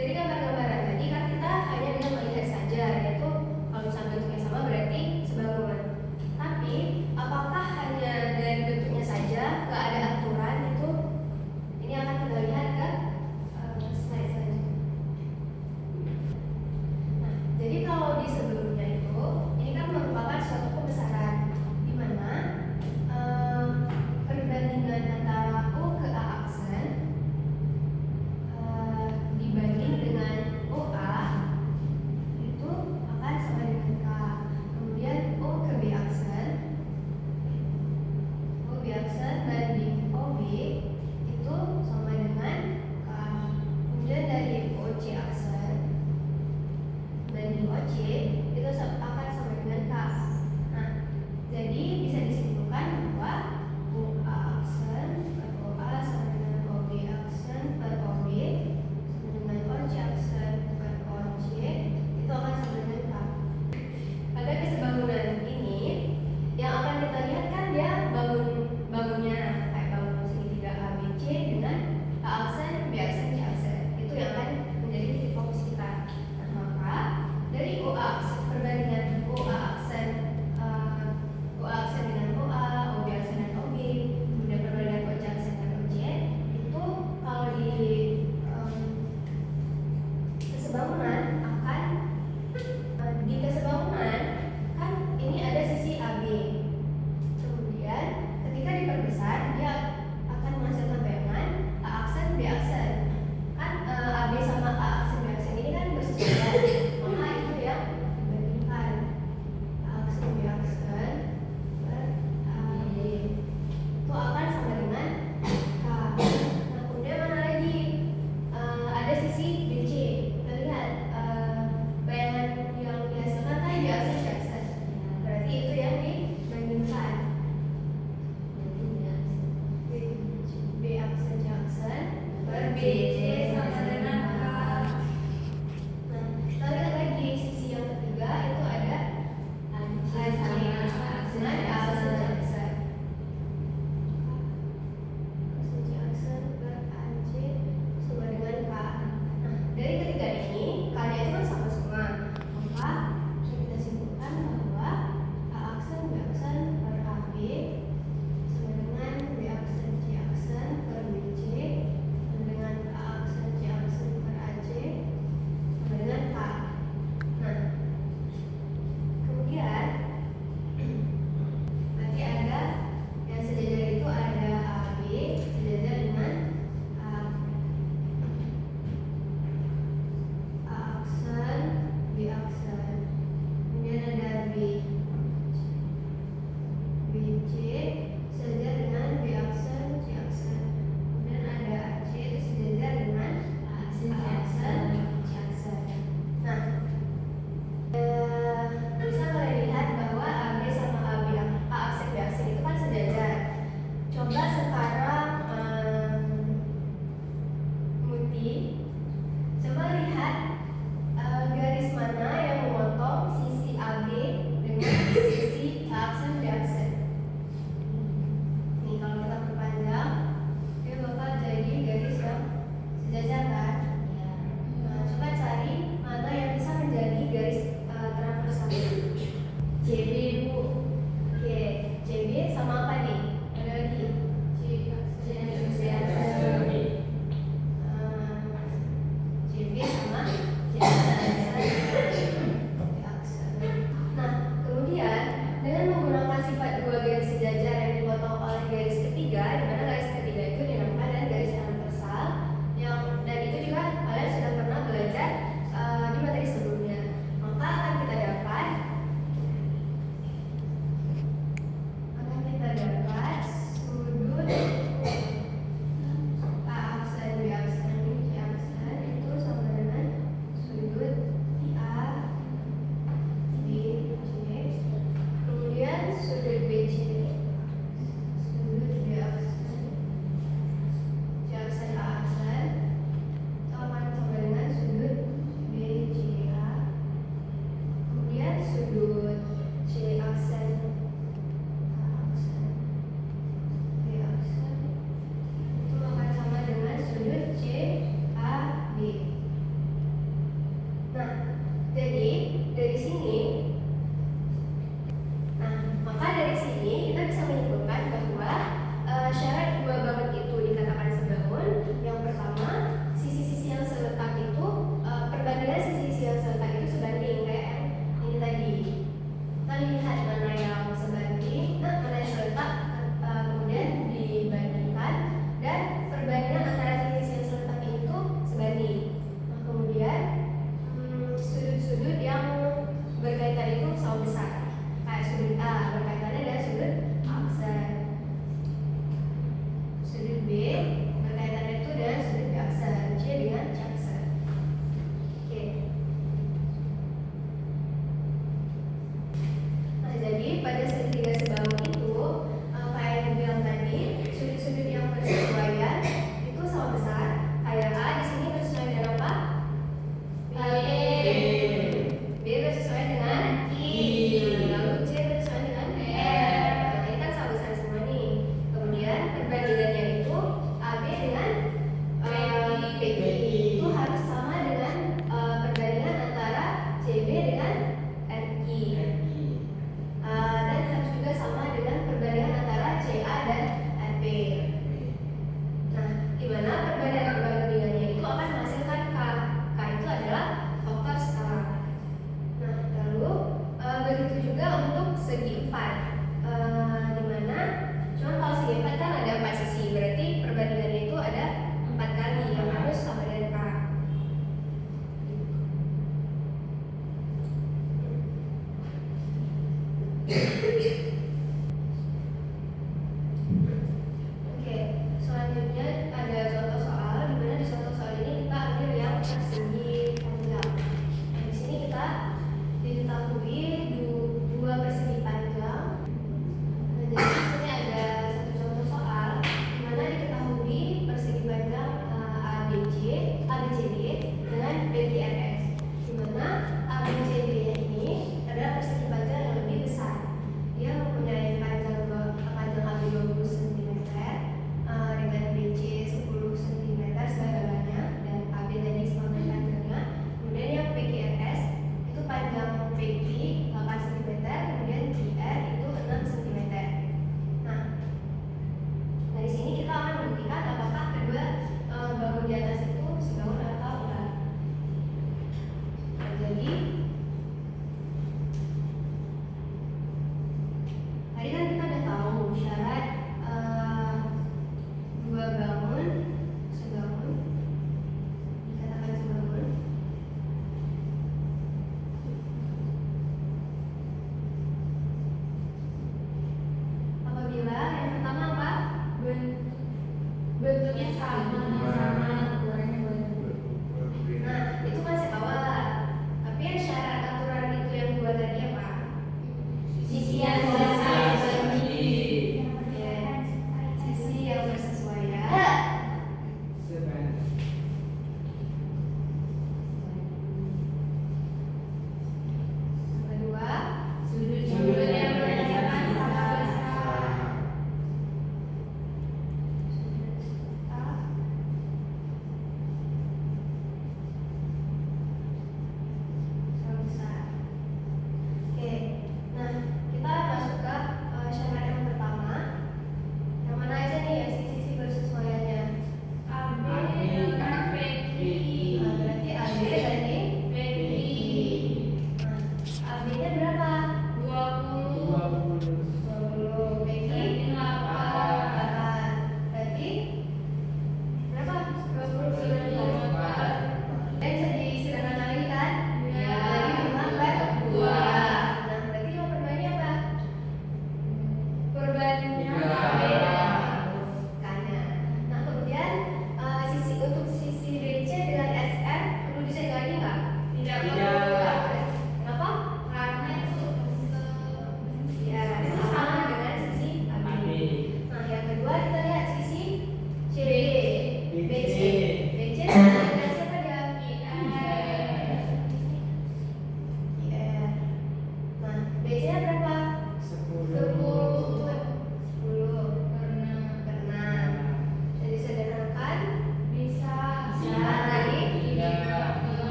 dari gambar-gambaran tadi kan kita hanya dengan melihat saja, yaitu kalau misalnya bentuknya sama berarti sebangunan. Tapi apakah hanya dari bentuknya saja, gak ada aturan itu? Ini akan kita lihat ke slide selanjutnya. Nah, jadi kalau di sebelumnya itu, ini kan merupakan suatu pembesaran di mana perbandingan antara O ke A aksen dibanding dengan OA itu akan sama dengan K. Kemudian O ke B aksen, O B aksen banding OB itu sama dengan K. Kemudian dari OC aksen banding OC itu akan sama dengan K. Nah, jadi bisa disimpulkan bahwa OA aksen per OA sama dengan OB aksen per OB sama dengan OC aksen per OC itu akan sama dengan K. Pada kesebangunan ini yang akan kita lihat kan dia bangunnya kayak bangun segitiga ABC dengan A aksen, B aksen, C aksen. Itu yang akan menjadi titik fokus kita. Nah, maka dari OA aksen, perbandingan OA aksen dengan OA, OB aksen dan OB, kemudian perbandingan OC aksen dan OC itu kalau di kesebangunan akan di kesebangunan kan ini ada sisi AB. Kemudian ketika diperbesar dia akan menghasilkan bayangan A aksen B aksen. Kan AB sama A aksen B aksen ini kan bersesuaian. Maka itu yang dibandingkan A aksen B aksen per AB itu akan sama dengan K. Nah, kemudian mana lagi? Ada sisi BC. Kita lihat Oke, selanjutnya ada contoh soal, di mana di contoh soal ini kita ambil yang persegi panjang. Nah, di sini kita diketahui dua persegi panjang. Nah, jadi di sini ada satu contoh soal di mana diketahui persegi panjang ABCD dengan BGRS, di mana ABCD ini adalah persegi panjang yang lebih besar. Dia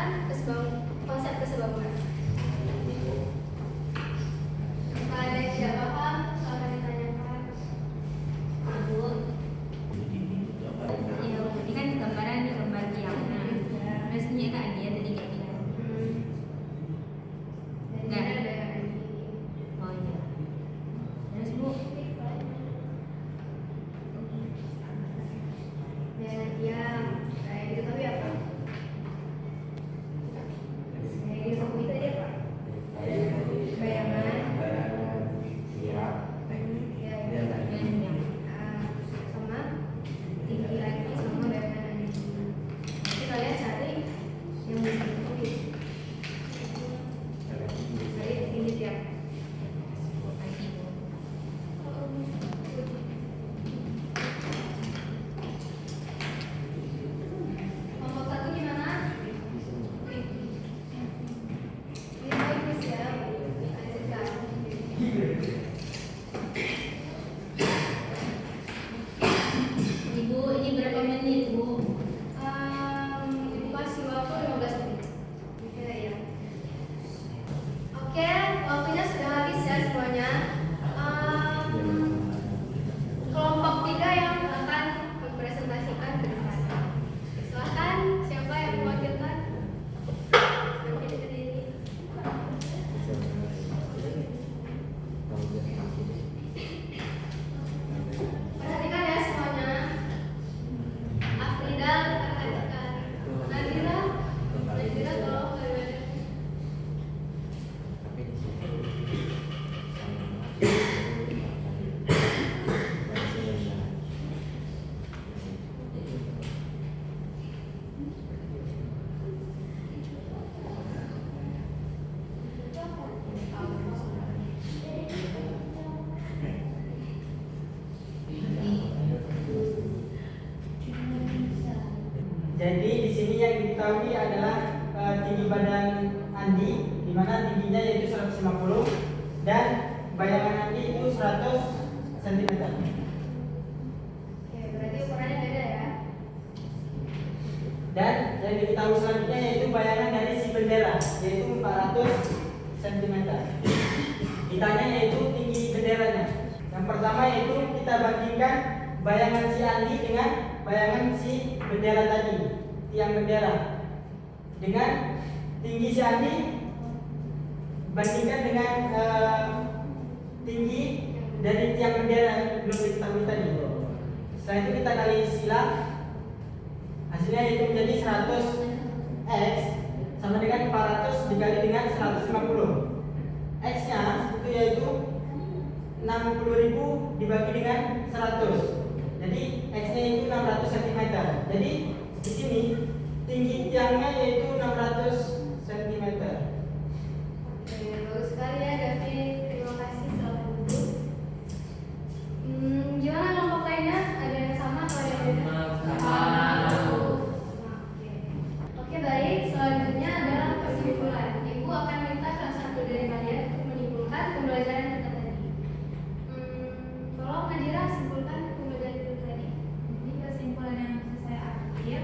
tentang konsep kesebangunan. Jika ada yang tidak paham, silakan ditanyakan. Ibu, ya ini kan gambaran di gambar tiangnya. Terusnya Kak Adia tadi nggak bilang. Dan Nggak. ini ada yang ini. Oh iya. Terus Bu, Dan diam. Nah, yang diketahui apa? Yang diketahui tadi apa? Bayangan. Ya, Iya, dan yang sama tinggi lagi sama bayangan lagi. Nanti kalian cari yang diketahui. Cari tinggi tiap. lagi Bu. Kelompok satu gimana? Ini bagus ya. Lanjutkan. Ibu, ini berapa menit Bu? Ibu kasih waktu 15 menit. Oke ya. Oke, waktunya sudah habis ya semuanya. Kelompok 3 yang akan mempresentasikan ke depan. Silahkan, siapa yang mewakilkan? Bangkit berdiri. Perhatikan ya semuanya. Afrida, perhatikan. Nadira tolong kalian. Jadi di sini yang diketahui adalah tinggi badan Andi, di mana tingginya yaitu 150 dan bayangan Andi itu 100 cm. Oke, berarti ukurannya beda ya. Dan yang diketahui selanjutnya yaitu bayangan dari si bendera yaitu 400 cm. Ditanya yaitu tinggi benderanya. Yang pertama yaitu kita bandingkan bayangan si Andi dengan bayangan si bendera tadi, tiang bendera. Dengan tinggi si Andi bandingkan dengan tinggi dari tiang bendera yang belum diketahui tadi. Setelah itu kita kali silang, hasilnya yaitu menjadi 100x sama dengan 400 dikali dengan 150. X nya itu yaitu 60.000 dibagi dengan 100. Jadi X nya itu 600 cm. Jadi di sini tinggi tiangnya yaitu 600 cm. Oke, bagus sekali ya David. Terima kasih, selamat duduk. Gimana kelompok lainnya? Ada yang sama atau ada yang beda? Oke. Oke, baik. Selanjutnya adalah kesimpulan. Ibu akan minta salah satu dari kalian untuk menyimpulkan pembelajaran kita tadi. Tolong Nadira simpulkan pembelajaran kita tadi. Jadi kesimpulan yang bisa saya ambil,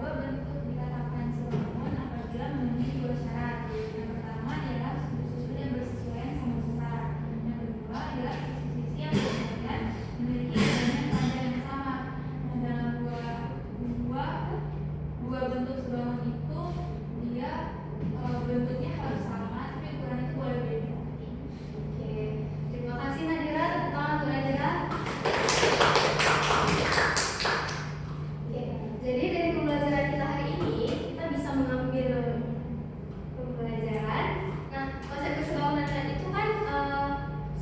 dua bentuk dikatakan sebangun apabila memenuhi dua syarat. Yang pertama adalah sudut-sudut yang bersesuaian sama besar. Yang kedua adalah sisi-sisi yang berbeda memiliki badan panjang yang sama. Nah, dalam dua bentuk sebangun itu dia bentuknya harus sama, tapi ukuran itu boleh beda. Oke. Terima kasih Nadira. Tepuk tangan untuk Nadira. Oke. Jadi dari pembelajaran kita hari ini kita bisa mengambil pembelajaran. Nah, konsep kesebangunan tadi itu kan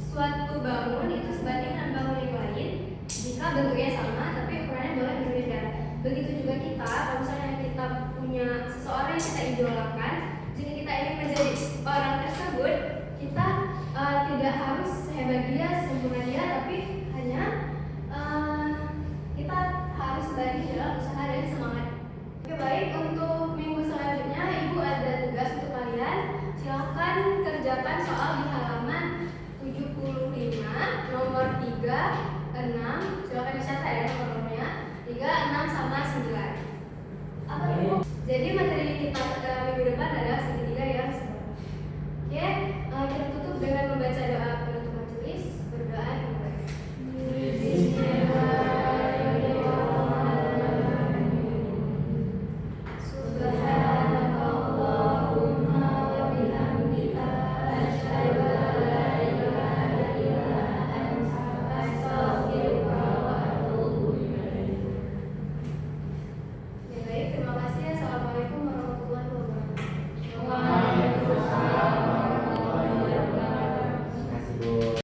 suatu bangun itu sebanding dengan bangun yang lain jika bentuknya sama tapi ukurannya boleh berbeda. Begitu juga kita, kalau misalnya kita punya seseorang yang kita idolakan, jika kita ingin menjadi orang tersebut, kita tidak harus sehebat dia, sempurna dia, tapi hanya kita harus bagi dalam usaha dan semangat. Oke, baik, untuk minggu selanjutnya Ibu ada tugas untuk kalian. Silahkan kerjakan soal di halaman 75 nomor 3, 6. Silahkan dicatat ya nomornya 3, 6 sama 9. Apa Ibu?